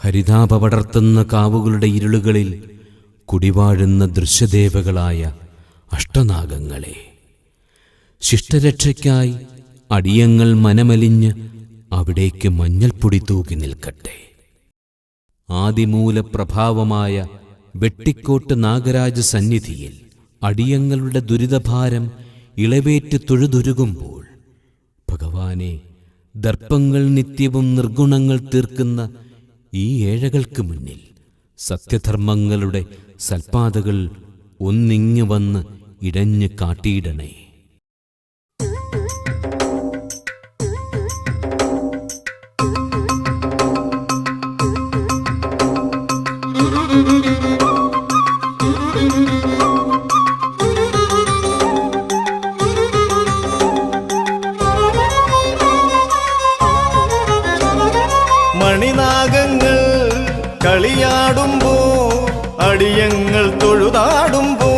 ഹരിതാപ പടർത്തുന്ന കാവുകളുടെ ഇരുളുകളിൽ കുടിവാഴുന്ന ദൃശ്യദേവകളായ അഷ്ടനാഗങ്ങളെ, ശിഷ്ടരക്ഷയ്ക്കായി അടിയങ്ങൾ മനമലിഞ്ഞ് അവിടേക്ക് മഞ്ഞൾപ്പൊടി തൂക്കി നിൽക്കട്ടെ. ആദിമൂലപ്രഭാവമായ വെട്ടിക്കോട്ട് നാഗരാജ സന്നിധിയിൽ അടിയങ്ങളുടെ ദുരിതഭാരം ഇളവേറ്റ് തൊഴുതുരുകുമ്പോൾ, ഭഗവാനെ, ദർപ്പങ്ങൾ നിത്യവും നിർഗുണങ്ങൾ തീർക്കുന്ന ഈ ഏഴകൾക്ക് മുന്നിൽ സത്യധർമ്മങ്ങളുടെ സൽപാതകൾ ഒന്നിങ്ങു വന്ന് ഇടഞ്ഞു കാട്ടിയിടണേ. മണിനാഗങ്ങൾ കളിയാടുമ്പോൾ, അടിയങ്ങൾ തൊഴുതാടുമ്പോൾ,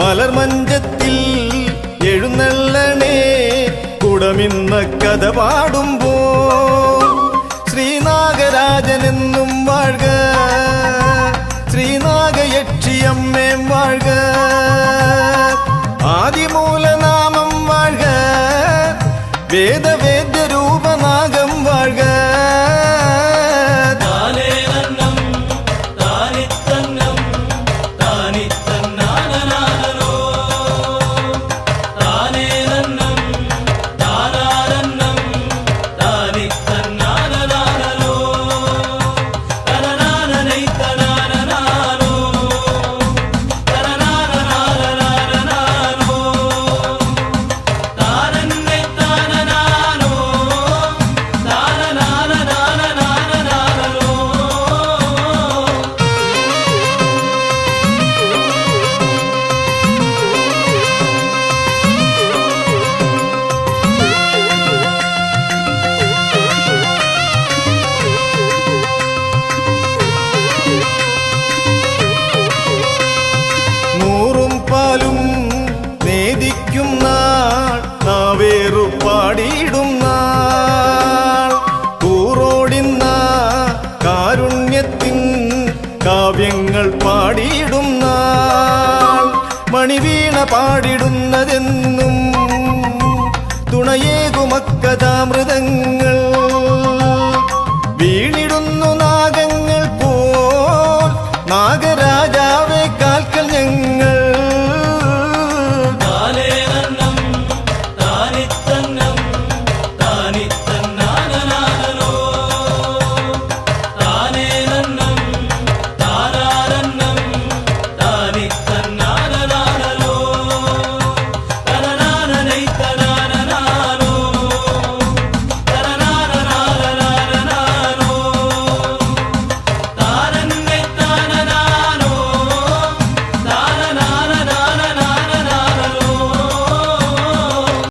മലർമഞ്ചത്തിൽ എഴുന്നള്ളണേ കുടമിന്ന കഥ പാടുമ്പോൾ, ശ്രീനാഗരാജനെന്നും വാഴ്ക, ശ്രീനാഗയക്ഷിയമ്മേം വാഴ്ക, ആദിമൂലനാമം വാഴ്ക, വേദവേദ്യരൂപനാഗം വാഴ്ക. നേദിക്കും നാൾ, നാവേറു പാടിയിടും നാൾ, കൂറോടിന്ന കാരുണ്യത്തിൻ കാവ്യങ്ങൾ പാടിയിടും നാൾ, മണിവീണ പാടിടുന്ന